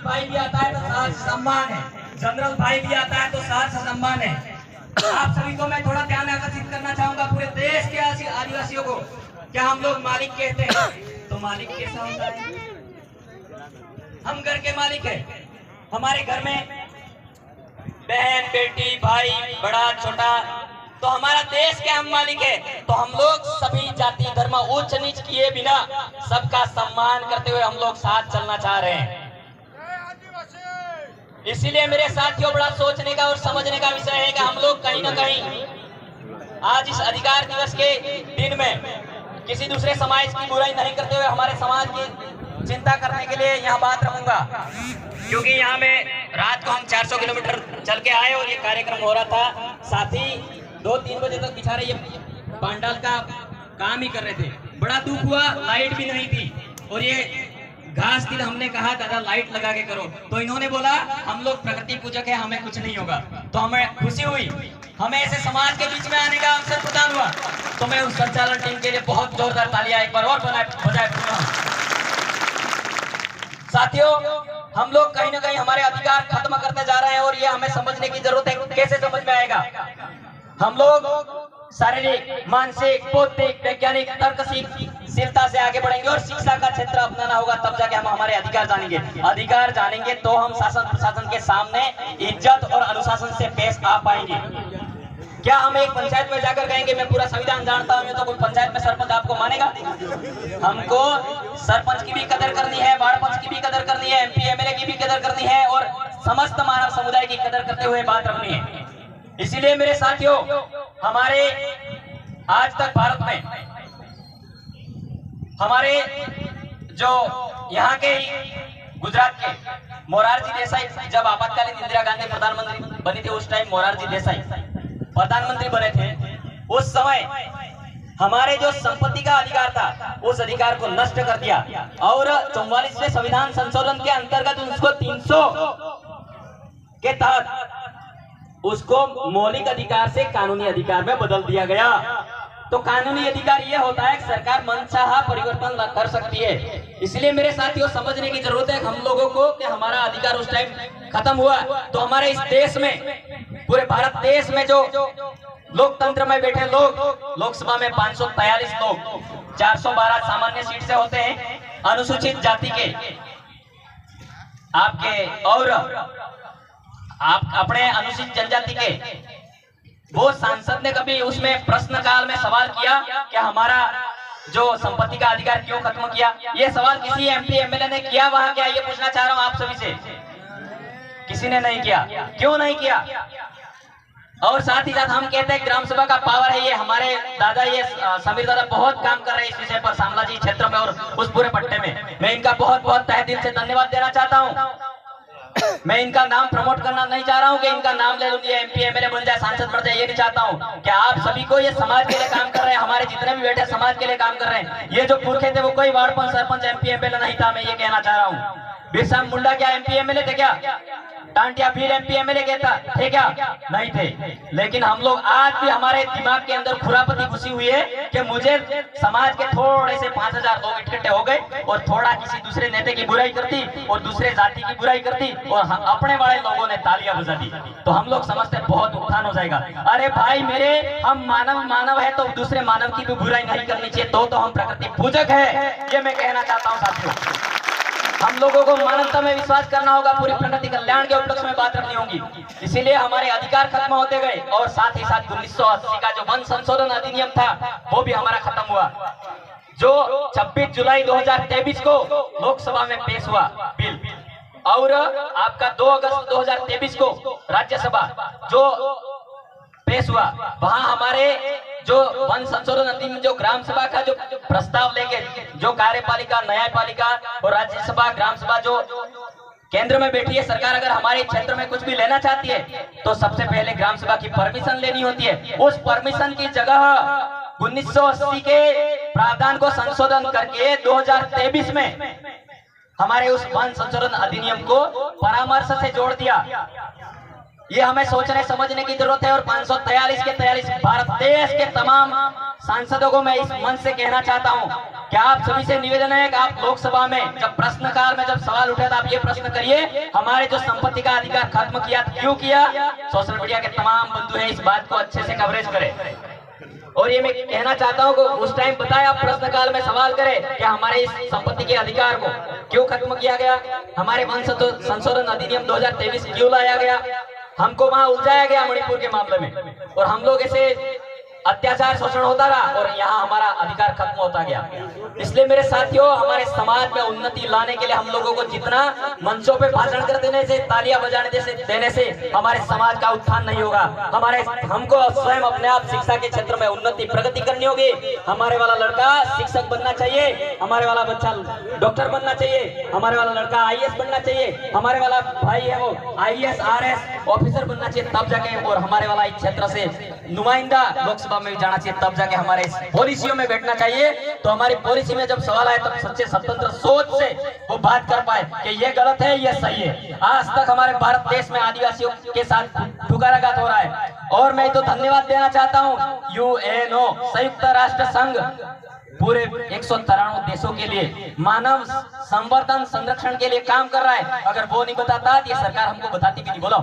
भाई भी आता है तो सहर्ष सम्मान है, जनरल भाई भी आता है तो सहर्ष सम्मान है। आप सभी को मैं थोड़ा ध्यान आकर्षित करना चाहूंगा, पूरे देश के आदिवासियों को। क्या हम लोग मालिक कहते हैं? तो मालिक कैसा होता है? हम घर के मालिक है। हमारे घर में बहन बेटी भाई बड़ा छोटा, तो हमारा देश के हम मालिक है। तो हम लोग सभी जाति धर्म उच्च नीच किए बिना सबका सम्मान करते हुए हम लोग साथ चलना चाह रहे हैं। इसीलिए मेरे साथियों, बड़ा सोचने का और समझने का विषय है कि हम लोग कहीं ना कहीं आज इस अधिकार दिवस के दिन में किसी दूसरे समाज की बुराई नहीं करते हुए हमारे समाज की चिंता करने के लिए यहाँ बात रखूंगा। क्योंकि यहाँ में रात को हम 400 किलोमीटर चल के आए और ये कार्यक्रम हो रहा था। साथ ही 2-3 बजे तक बेचारे ये पांडाल का काम ही कर रहे थे। बड़ा दुख हुआ, लाइट भी नहीं थी और ये घास थी। हमने कहा दादा लाइट लगा के करो, तो इन्होंने बोला हम लोग प्रकृति पूजक है, हमें कुछ नहीं होगा। तो हमें खुशी हुई, हमें ऐसे समाज के बीच में आने का अवसर प्रदान हुआ। तो मैं उस संचालन टीम के लिए बहुत जोरदार तालियां एक बार और बजाए। साथियों, हम लोग कहीं ना कहीं हमारे अधिकार खत्म करते जा रहे हैं और ये हमें समझने की जरूरत है। कैसे समझ में आएगा? हम लोग शारीरिक, मानसिक, बौद्धिक, वैज्ञानिक, तर्कशीलता से आगे बढ़ेंगे और शिक्षा का क्षेत्र अपनाना होगा, तब जाके हम हमारे अधिकार जानेंगे। अधिकार जानेंगे तो हम शासन प्रशासन के सामने इज्जत और अनुशासन से पेश आ पाएंगे। क्या हम एक पंचायत में जाकर कहेंगे मैं पूरा संविधान जानता हूँ, तो कोई पंचायत में सरपंच आपको मानेगा? हमको सरपंच की भी कदर करनी है, वार्ड पंच की भी कदर करनी है, MP MLA की भी कदर करनी है और समस्त मानव समुदाय की कदर करते हुए बात रखनी है। इसीलिए मेरे साथियों, हमारे आज तक भारत में हमारे जो यहाँ के गुजरात के मोरारजी देसाई, जब आपातकालीन इंदिरा गांधी प्रधानमंत्री बनी थी, उस टाइम मोरारजी देसाई प्रधानमंत्री बने थे। उस समय हमारे जो संपत्ति का अधिकार था, उस अधिकार को नष्ट कर दिया और 44वें संविधान संशोधन के अंतर्गत उसको 300 के तहत उसको मौलिक अधिकार से कानूनी अधिकार में बदल दिया गया। तो कानूनी अधिकार यह होता है कि सरकार मनचाहा परिवर्तन कर सकती है। इसलिए मेरे साथियों, समझने की जरूरत है हम लोगों को कि हमारा अधिकार उस टाइम खत्म हुआ। तो हमारे इस देश में, पूरे भारत देश में जो लोकतंत्र में बैठे लोग, लोकसभा में 543 लोग, 412 सामान्य सीट से होते हैं, अनुसूचित जाति के आपके और आप अपने अनुसूचित जनजाति के, वो सांसद ने कभी उसमें प्रश्नकाल में सवाल किया कि हमारा जो संपत्ति का अधिकार क्यों खत्म किया? ये सवाल किसी MP MLA ने किया वहां? क्या ये पूछना चाह रहा हूं आप सभी से। किसी ने नहीं किया। क्यों नहीं किया? और साथ ही साथ हम कहते हैं ग्राम सभा का पावर है। ये हमारे दादा, ये समीर दादा बहुत काम कर रहे हैं इस विषय पर, शामला जी क्षेत्र में और उस पूरे पट्टे में। मैं इनका बहुत बहुत तहे दिल से धन्यवाद देना चाहता हूँ। मैं इनका नाम प्रमोट करना नहीं चाह रहा हूँ कि इनका नाम ले लूं, ये MP MLA बन जाए, सांसद बन जाए, ये नहीं चाहता हूँ। क्या आप सभी को ये समाज के लिए काम कर रहे हैं, हमारे जितने भी बेटे समाज के लिए काम कर रहे हैं। ये जो पुरखे थे वो कोई वार्ड पंच, सरपंच, MP MLA नहीं था, मैं ये कहना चाह रहा हूँ। बिरसा मुंडा क्या MP MLA थे? क्या टांटिया भील MP MLA कहता थे? क्या नहीं थे। लेकिन हम लोग आज भी, हमारे दिमाग के अंदर खुरापती घुसी हुई है कि मुझे समाज के थोड़े से 5000 लोग इकट्ठे हो गए और थोड़ा किसी दूसरे नेता की बुराई करती और दूसरे जाति की बुराई करती और हम अपने वाले लोगों ने तालियां बजा दी, तो हम लोग समझते बहुत उत्थान हो जाएगा। अरे भाई मेरे, हम मानव है तो दूसरे मानव की भी बुराई नहीं करनी चाहिए, तो हम प्रकृति पूजक है, ये मैं कहना चाहता हूँ साथियों। हम लोगों को मानवता में विश्वास करना होगा, पूरी प्रकृति कल्याण के उपलक्ष्य में बात रखनी होगी। इसीलिए हमारे अधिकार खत्म होते गए और साथ ही साथ 1980 का जो वन संशोधन अधिनियम था वो भी हमारा खत्म हुआ, जो 26 जुलाई 2023 को लोकसभा में पेश हुआ बिल, और आपका 2 अगस्त 2023 को राज्यसभा जो पेश हुआ, वहां हमारे जो वन संशोधन अधिनियम, जो ग्राम सभा का जो प्रस्ताव लेके, जो कार्यपालिका, न्यायपालिका और राज्यसभा, ग्राम सभा जो केंद्र में बैठी है सरकार, अगर हमारे क्षेत्र में कुछ भी लेना चाहती है तो सबसे पहले ग्राम सभा की परमिशन लेनी होती है। उस परमिशन की जगह 1980 के प्रावधान को संशोधन करके 2023 में हमारे उस वन संशोधन अधिनियम को परामर्श से जोड़ दिया। ये हमें सोचने समझने की जरूरत है। और 543 के 43 भारत देश के तमाम सांसदों को मैं इस मंच से कहना चाहता हूं क्या आप सभी से निवेदन है कि आप लोकसभा में जब प्रश्नकाल में जब सवाल उठे तो आप ये प्रश्न करिए, हमारे जो संपत्ति का अधिकार खत्म किया, क्यों किया? सोशल मीडिया के तमाम बंधु हैं, इस बात को अच्छे से कवरेज करें। और ये मैं कहना चाहता हूँ कि उस टाइम बताए, आप प्रश्नकाल में सवाल करें कि हमारे इस संपत्ति के अधिकार को क्यों खत्म किया गया, हमारे वन संशोधन अधिनियम 2023 क्यों लाया गया, हमको वहां उलझाया गया मणिपुर के मामले में, और हम लोग ऐसे अत्याचार शोषण होता रहा और यहाँ हमारा अधिकार खत्म होता गया। इसलिए मेरे साथियों, हमारे समाज में उन्नति लाने के लिए हम लोगों को जितना मंचों पे भाषण कर देने से, तालियां बजाने देने से हमारे समाज का उत्थान नहीं होगा। हमको स्वयं अपने आप शिक्षा के क्षेत्र में उन्नति प्रगति करनी होगी। हमारे वाला लड़का शिक्षक बनना चाहिए, हमारे वाला बच्चा डॉक्टर बनना चाहिए, हमारे वाला लड़का IAS बनना चाहिए, हमारे वाला भाई है वो IAS RS ऑफिसर बनना चाहिए, तब जाके, और हमारे वाला इस क्षेत्र से नुमाइंदा लोकसभा में जाना चाहिए, तब जाके हमारे पॉलिसियों में बैठना चाहिए। तो हमारी पॉलिसी में जब सवाल आए तब सच्चे स्वतंत्र सोच से वो बात कर पाए कि ये गलत है, ये सही है। आज तक हमारे भारत देश में आदिवासियों के साथ ठुकाराघात हो रहा है, और मैं तो धन्यवाद देना चाहता हूँ UNO संयुक्त राष्ट्र संघ पूरे 193 देशों के लिए मानव संवर्धन संरक्षण के लिए काम कर रहा है। अगर वो नहीं बताता, ये सरकार हमको बताती भी नहीं। बोलो।